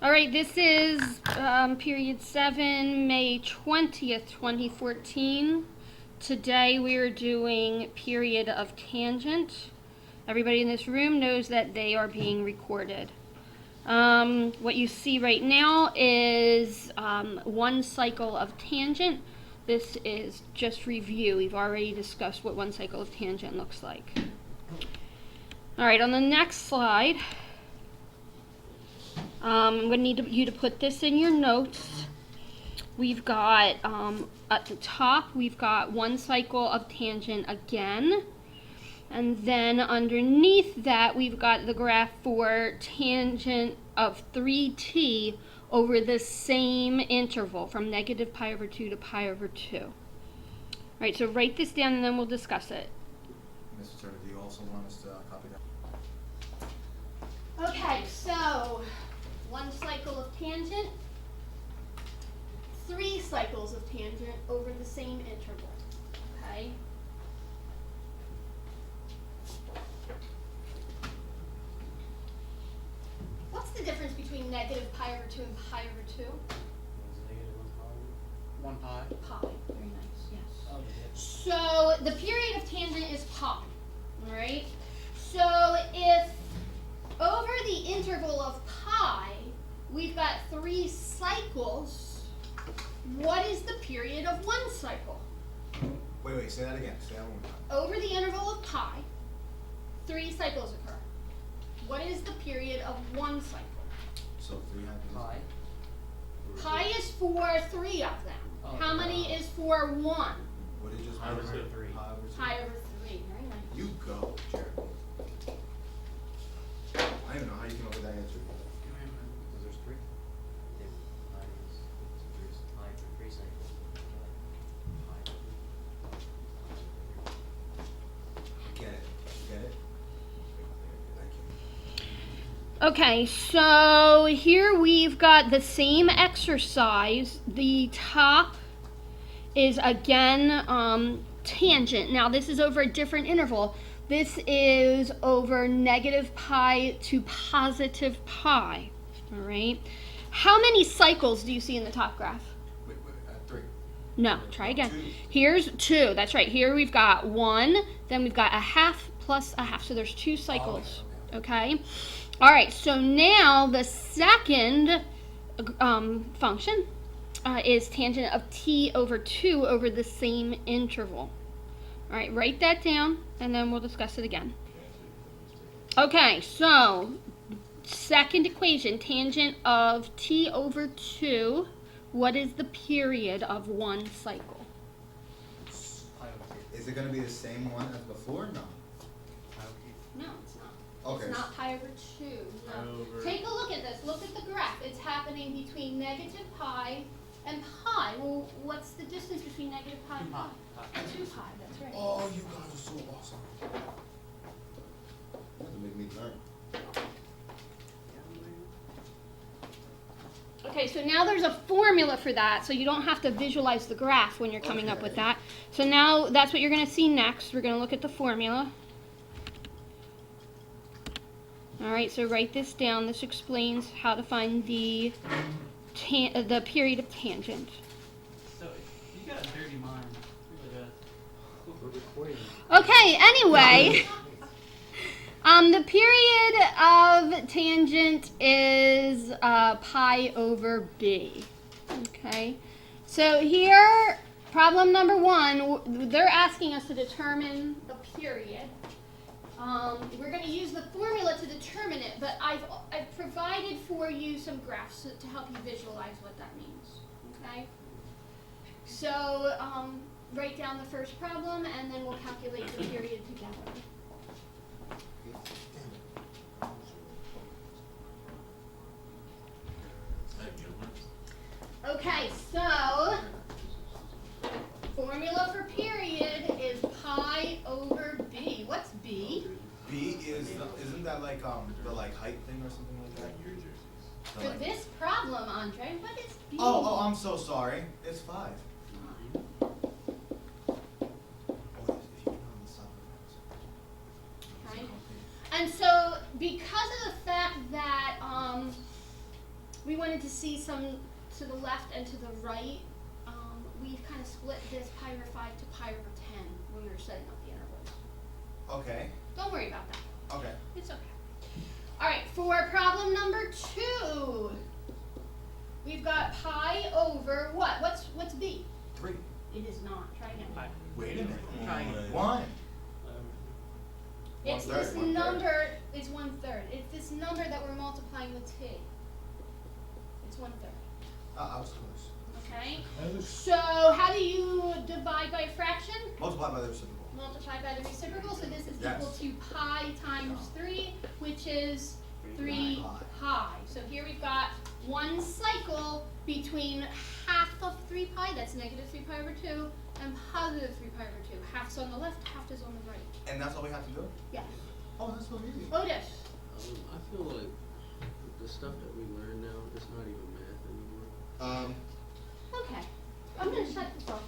All right, this is period 7, May 20th, 2014. Today we are doing period of tangent. Everybody in this room knows that they are being recorded. What you see right now is one cycle of tangent. This is just review. We've already discussed what one cycle of tangent looks like. All right, on the next slide, I'm going to need you to put this in your notes. We've got, at the top, we've got one cycle of tangent again. And then underneath that, we've got the graph for tangent of 3t over the same interval from negative pi over 2 to pi over 2. All right, so write this down and then we'll discuss it. Mr. Turner, do you also want us to copy that? Okay, so one cycle of tangent, 3 cycles of tangent over the same interval, okay? What's the difference between negative pi over 2 and pi over 2? One pi. Pi, very nice, yes. Oh, yeah. So the period of tangent is pi, all right? So if over the interval of pi, we've got 3 cycles, what is the period of one cycle? Wait, say that again. Say that one more time. Over the interval of pi, 3 cycles occur. What is the period of one cycle? So 3 happens. Pi. Pi is for 3 of them. Oh, How many is for 1? What did you just Pi over 3. Pi over 2. Pi over 3, very nice. You go, Jared. I don't even know how you came up with that answer. Because there's 3. Yeah, pi is pi for 3 cycles. Get it. Get it? Thank you. Okay, so here we've got the same exercise. The top is again tangent. Now this is over a different interval. This is over negative pi to positive pi. All right. How many cycles do you see in the top graph? Wait, 3. No, try again. 2. Here's 2. That's right. Here we've got 1, then we've got a half plus a half. So there's 2 cycles. Okay. All right. So now the second function is tangent of t over 2 over the same interval. All right. Write that down, and then we'll discuss it again. Okay. So second equation, tangent of t over 2. What is the period of one cycle? Pi over 2. Is it going to be the same one as before? No. Pi over 2. No, it's not. Okay. It's not pi over 2. No. Take a look at this. Look at the graph. It's happening between negative pi and pi. Well, what's the distance between negative pi and pi? 2 pi, that's right. Oh, you guys are so awesome. You have to make me learn. Okay, so now there's a formula for that, so you don't have to visualize the graph when you're coming up with that. So now that's what you're going to see next. We're going to look at the formula. All right, so write this down. This explains how to find the period of tangent. So you got a dirty mind. We're recording. Okay, anyway, the period of tangent is pi over b. Okay, so here, problem number 1, they're asking us to determine the period. We're going to use the formula to determine it, but I've provided for you some graphs to help you visualize what that means. Okay, so write down the first problem, and then we'll calculate the period together. Okay, so formula for period is pi over b. What's b? B is isn't that like the height thing or something like that? For this problem, Andre, what is b? Oh, I'm so sorry. It's 5. And so, because of the fact that we wanted to see some to the left and to the right. We've kind of split this pi over 5 to pi over 10 when we were setting up the intervals. Okay. Don't worry about that. Okay. It's okay. All right, for problem number 2, we've got pi over what? What's b? 3. It is not. Try again. Wait a minute. Try again. 1. It's 1/3, this 1/3. number is 1/3. It's this number that we're multiplying with t. It's 1/3. I was close. Okay. So how do you divide by a fraction? Multiply by the reciprocal. Multiply by the reciprocal. So this is Yes. equal to pi times 3, which is 3 pi. So here we've got one cycle between half of 3 pi, that's negative 3 pi over 2, and positive 3 pi over 2. Half's on the left, half is on the right. And that's all we have to do? Yes. Oh, that's so easy. Otis. I feel like the stuff that we learn now is not even math anymore. Okay. I'm going to shut this off